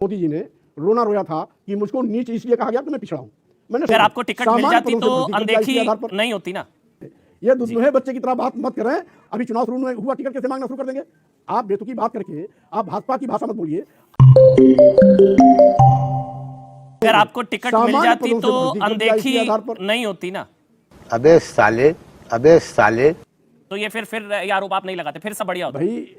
मोदी जी ने रोना रोया था कि मुझको नीच इसलिए कहा गया कि मैं पिछड़ा हूं। मैंने अगर आपको टिकट मिल जाती तो अनदेखी नहीं होती ना। ये दुधनुहे बच्चे की तरह बात मत करें। अभी चुनाव शुरू में हुआ, टिकट कैसे मांगना शुरू कर देंगे? आप बेतुकी बात करके आप भाजपा की भाषा मत बोलिए। अगर आपको टिकट मिल जाती तो अनदेखी नहीं होती ना। अबे साले तो ये फिर ये आरोप आप नहीं लगाते, फिर सब बढ़िया होता। भाई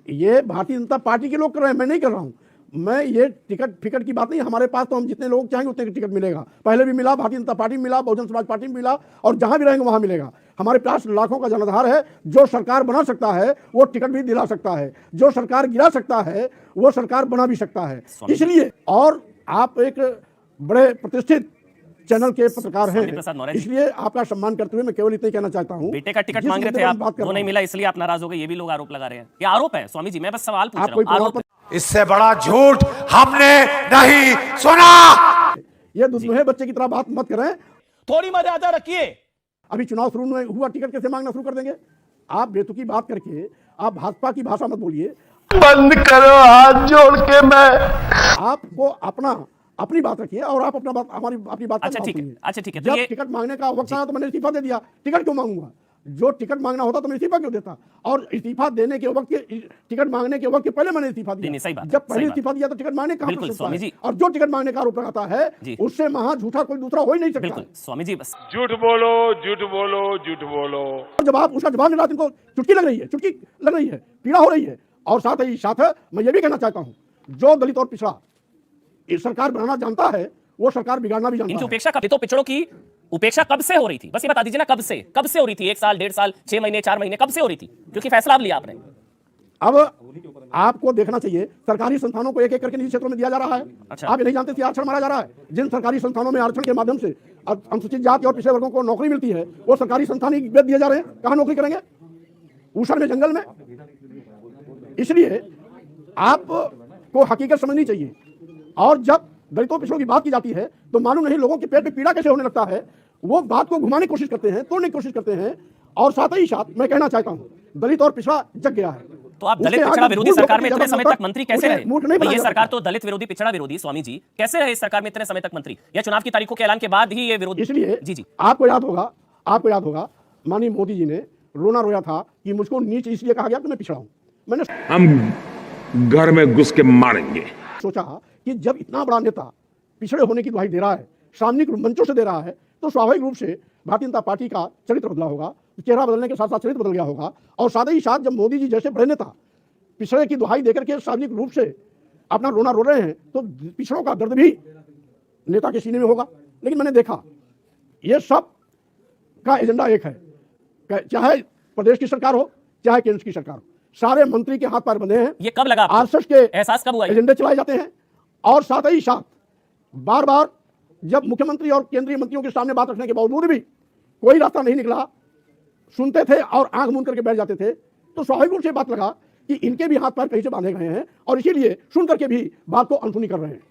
ये भारतीय जनता पार्टी के लोग कर रहे हैं, मैं नहीं कर रहा हूं। मैं ये टिकट फिकट की बात नहीं, हमारे पास तो हम जितने लोग चाहेंगे उतने टिकट मिलेगा। पहले भी मिला, भारतीय जनता पार्टी में मिला, बहुजन समाज पार्टी में मिला, और जहां भी रहेंगे वहां मिलेगा। हमारे पास लाखों का जनाधार है। जो सरकार बना सकता है वो टिकट भी दिला सकता है, जो सरकार गिरा सकता है वो सरकार बना भी सकता है। इसलिए, और आप एक बड़े प्रतिष्ठित चैनल के पत्रकार हैं, इसलिए आपका सम्मान करते हुए मैं केवल इतना कहना चाहता हूं। बेटे का टिकट मांग रहे थे आप, वो नहीं मिला इसलिए आप नाराज हो गए, ये भी लोग आरोप लगा रहे हैं। ये आरोप है स्वामी जी, मैं बस सवाल पूछ रहा हूं। आरोप इससे बड़ा झूठ हमने नहीं सुना। ये दुधनुहे बच्चे की तरह बात मत करें, थोड़ी मर्यादा रखिए। अभी चुनाव शुरू में हुआ, टिकट कैसे मांगना शुरू कर देंगे? आप बेतुकी बात करके आप भाजपा की भाषा मत बोलिए। बंद करो हाथ जोड़ के। मैं आपको अपनी बात रखिए और आप अपना बात, हमारी अपनी बात। अच्छा ठीक है, अच्छा ठीक है। जब टिकट मांगने का वक्त आया तो मैंने इस्तीफा दे दिया। टिकट क्यों मांगूंगा? जो टिकट मांगना होता तो मैं इस्तीफा क्यों देता? और इस्तीफा देने के वक्त, टिकट मांगने के वक्त पहले मैंने इस्तीफा दिया। सही बात, जब पहले इस्तीफा दिया तो टिकट मांगने का स्वामी जी। और जो टिकट मांगने का आरोप लगाता है उससे महा झूठा कोई दूसरा हो ही नहीं सकता। बिल्कुल स्वामी जी, बस झूठ बोलो झूठ बोलो झूठ बोलो। जब आप उसका जवाब नहीं लाते, इनको चुटकी लग रही है, पीड़ा हो रही है। और साथ ही साथ मैं ये भी कहना चाहता हूँ, जो दलित और पिछड़ा सरकार बनाना जानता है वो सरकार बिगाड़ना भी जानता है। इनकी उपेक्षा कब, तो पिछड़ों की उपेक्षा कब से हो रही थी? बस ये बता दीजिए ना, कब से हो रही थी? 1 साल, 1.5 साल, 6 महीने, 4 महीने, कब से हो रही थी? क्योंकि फैसला अब लिया आपने। अब आपको देखना चाहिए, सरकारी संस्थानों को एक एक करके निजी क्षेत्रों में दिया जा रहा है। अच्छा। आप ये नहीं जानते कि आरक्षण मारा जा रहा है? जिन सरकारी संस्थानों में आरक्षण के माध्यम से अनुसूचित जाति और पिछड़े वर्गों को नौकरी मिलती है, वो सरकारी संस्थान ही दिए जा रहे हैं। कहां नौकरी करेंगे? ऊषण में, जंगल में। इसलिए आपको हकीकत समझनी चाहिए। और जब दलितों पिछड़ों की बात की जाती है तो मालूम नहीं लोगों के पेट में पीड़ा कैसे होने लगता है। वो बात को घुमाने की कोशिश करते हैं, तोड़ने की कोशिश करते हैं। और साथ ही साथ मैं कहना चाहता हूं, दलित और पिछड़ा जग गया है। तो आप दलित पिछड़ा विरोधी सरकार में इतने समय तक मंत्री कैसे रहे? ये सरकार तो दलित विरोधी, पिछड़ा विरोधी, स्वामी जी कैसे रहे इस सरकार में इतने समय तक मंत्री? या चुनाव की तारीखों के ऐलान के बाद ही ये विरोध? इसलिए जी आपको याद होगा माननीय मोदी जी ने रोना रोया था कि मुझको नीच इसलिए कहा गया कि मैं पिछड़ा हूं। मैंने हम घर में घुस के मारेंगे। सोचा कि जब इतना बड़ा नेता पिछड़े होने की दुहाई दे रहा है, सामने मंचों से दे रहा है, तो स्वाभाविक रूप से भारतीय जनता पार्टी का चरित्र बदला होगा। चेहरा बदलने के साथ साथ चरित्र बदल गया होगा। और साथ ही साथ जब मोदी जी जैसे बड़े नेता पिछड़े की दुहाई देकर के सार्वजनिक रूप से अपना रोना रो रहे हैं, तो पिछड़ों का दर्द भी नेता के सीने में होगा। लेकिन मैंने देखा ये सब का एजेंडा एक है, चाहे प्रदेश की सरकार हो चाहे केंद्र की सरकार हो, सारे मंत्री के हाथ पैर बंधे हैं। ये कब लगा? आरएसएस के एहसास कब हुआ? एजेंडे चलाए जाते हैं। और साथ ही साथ बार बार जब मुख्यमंत्री और केंद्रीय मंत्रियों के सामने बात रखने के बावजूद भी कोई रास्ता नहीं निकला, सुनते थे और आंख मूंद करके बैठ जाते थे, तो स्वाभाविक रूप से बात लगा कि इनके भी हाथ पैर कहीं से बांधे गए हैं और इसीलिए सुन करके भी बात को अनसुनी कर रहे हैं।